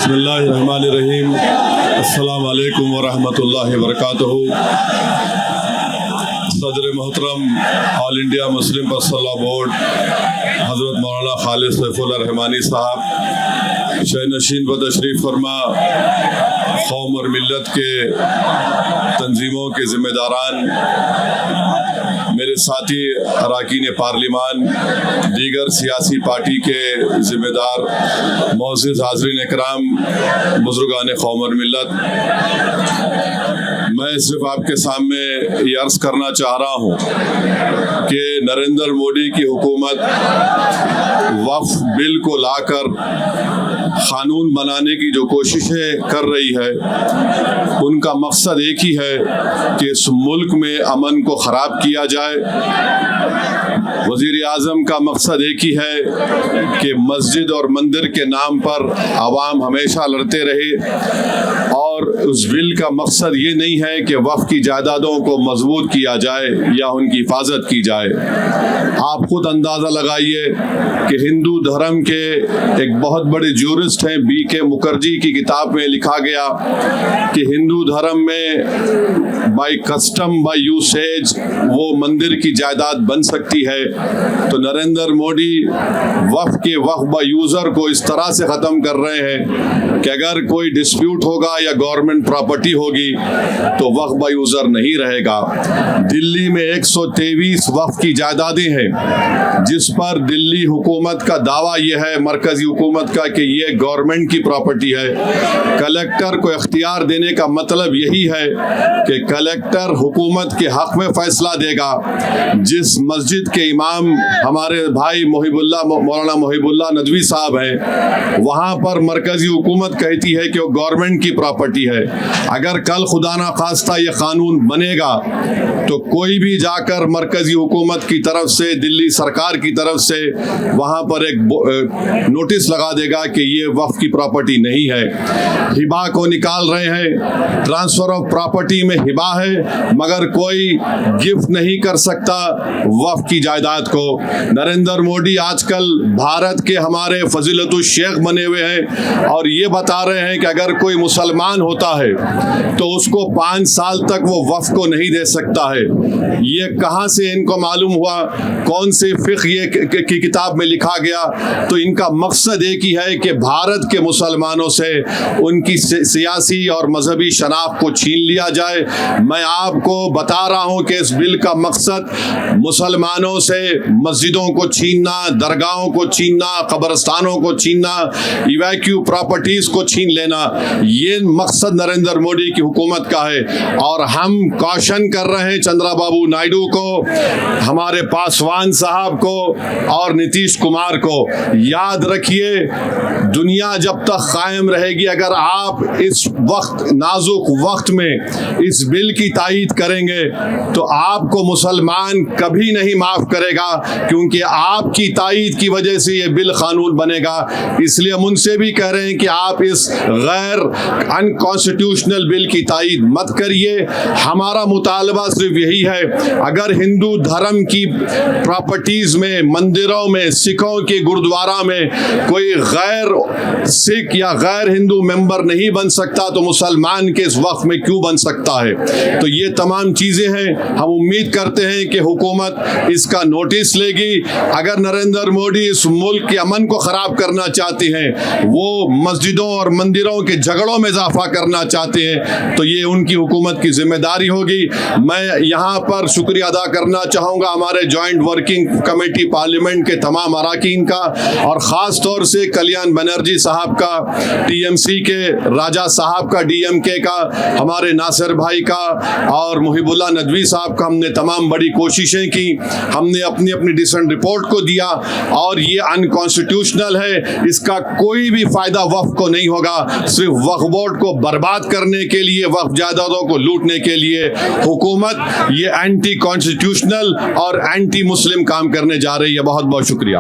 بسم اللہ الرحمن الرحیم. السلام علیکم ورحمۃ اللہ وبرکاتہ. صدر محترم آل انڈیا مسلم پرسنل بورڈ حضرت مولانا خالد سیف اللہ رحمانی صاحب شہ نشین و تشریف فرما، قوم اور ملت کے تنظیموں کے ذمہ داران، میرے ساتھی اراکین پارلیمان، دیگر سیاسی پارٹی کے ذمہ دار، معزز حاضرین اکرام، بزرگان قوم اور ملت، میں صرف آپ کے سامنے یہ عرض کرنا چاہ رہا ہوں کہ نریندر مودی کی حکومت وقف بل کو لا کر قانون بنانے کی جو کوششیں کر رہی ہے، ان کا مقصد ایک ہی ہے کہ اس ملک میں امن کو خراب کیا جائے. وزیر اعظم کا مقصد ایک ہی ہے کہ مسجد اور مندر کے نام پر عوام ہمیشہ لڑتے رہے، اور اس بل کا مقصد یہ نہیں ہے کہ وقف کی جائیدادوں کو مضبوط کیا جائے یا ان کی حفاظت کی جائے. آپ خود اندازہ لگائیے کہ ہندو دھرم کے ایک بہت بڑے جورسٹ ہیں بی کے مکھرجی کی کتاب میں لکھا گیا کہ ہندو دھرم میں بائی کسٹم بائی یوسیج وہ مندر کی جائیداد بن سکتی ہے. تو نریندر مودی وقف کے وقف با یوزر کو اس طرح سے ختم کر رہے ہیں کہ اگر کوئی ڈسپیوٹ ہوگا یا گورنمنٹ پراپرٹی ہوگی تو وقف با یوزر نہیں رہے گا. دلی میں 123 وقف کی جائیدادیں ہیں جس پر دلی حکومت کا دعویٰ یہ ہے، مرکزی حکومت کا، کہ یہ گورنمنٹ کی پراپرٹی ہے. کلیکٹر کو اختیار دینے کا مطلب یہی ہے کہ کلیکٹر حکومت کے حق میں فیصلہ دے گا. جس مسجد کے امام ہمارے بھائی مولانا محب اللہ ندوی صاحب ہیں، وہاں پر مرکزی حکومت کہتی ہے کہ وہ گورنمنٹ کی پراپرٹی ہے. اگر کل خدا نہ خواستہ یہ قانون بنے گا تو کوئی بھی جا کر مرکزی حکومت کی طرف سے، دلی سرکار کی طرف سے وہاں پر ایک نوٹس لگا دے گا کہ یہ وقف کی پراپرٹی نہیں ہے. ہبا کو نکال رہے ہیں، ٹرانسفر آف پراپرٹی میں ہبا ہے مگر کوئی گفٹ نہیں کر سکتا وقف کی جائیداد کو. نریندر مودی آج کل بھارت کے ہمارے فضیلت الشیخ بنے ہوئے ہیں اور یہ بتا رہے ہیں کہ اگر کوئی مسلمان ہوتا ہے تو اس کو 5 سال تک وہ وقف کو نہیں دے سکتا ہے. یہ کہاں سے ان کو معلوم ہوا؟ کون سے فقہ یہ کی کتاب میں لکھا گیا؟ تو ان کا مقصد ایک ہی ہے کہ بھارت کے مسلمانوں سے ان کی سیاسی اور مذہبی شناخت کو چھین لیا جائے. میں آپ کو بتا رہا ہوں کہ اس بل کا مقصد مسلمانوں سے مسجدوں کو چھیننا، درگاہوں کو چھیننا، قبرستانوں کو چھیننا، ایویکیو پراپرٹیز کو چھین لینا، یہ مقصد نریندر مودی کی حکومت کا ہے. اور ہم کوشن کر رہے ہیں چندرا بابو نائیڈو کو، ہمارے پاسوان صاحب کو اور نتیش کمار کو، یاد رکھیے دنیا جب تک قائم رہے گی، اگر آپ اس وقت نازک وقت میں اس بل کی تائید کریں گے تو آپ کو مسلمان کبھی نہیں معاف کرے گا، کیونکہ آپ کی تائید کی وجہ سے یہ بل قانون بنے گا. اس لیے ہم ان سے بھی کہہ رہے ہیں کہ آپ اس غیر انکانسٹیٹیوشنل بل کی تائید مت کریے. ہمارا مطالبہ صرف یہی ہے، اگر ہندو دھرم کی پراپرٹیز میں، مندروں میں، سکھوں کے گرودوارا میں کوئی غیر سکھ یا غیر ہندو ممبر نہیں بن سکتا تو مسلمان کے اس وقت میں کیوں بن سکتا ہے؟ تو یہ تمام چیزیں ہیں. ہم امید کرتے ہیں کہ حکومت اس کا نوٹس لے گی. اگر نریندر مودی اس ملک کے امن کو خراب کرنا چاہتے ہیں، وہ مسجدوں اور مندروں کے جھگڑوں میں اضافہ کرنا چاہتے ہیں، تو یہ ان کی حکومت کی ذمہ داری ہوگی. میں یہاں پر شکریہ ادا کرنا چاہوں گا ہمارے جوائنٹ ورکنگ کمیٹی پارلیمنٹ کے تمام اراکین کا، اور خاص طور سے کلیان بنرجی صاحب کا، ٹی ایم سی کے راجہ صاحب کا، ڈی ایم کے کا، ہمارے ناصر بھائی کا اور محب اللہ ندوی صاحب کا. ہم نے تمام بڑی کوششیں کی، ہم نے اپنی ڈیسنٹ رپورٹ کو دیا، اور یہ انکانسٹیٹیوشنل ہے. اس کا کوئی بھی فائدہ وقف کو نہیں ہوگا. صرف وقف بورڈ کو برباد کرنے کے لیے، وقف جائیدادوں کو لوٹنے کے لیے حکومت یہ اینٹی کانسٹیٹیوشنل اور اینٹی مسلم کام کرنے جا رہی ہے. بہت بہت شکریہ.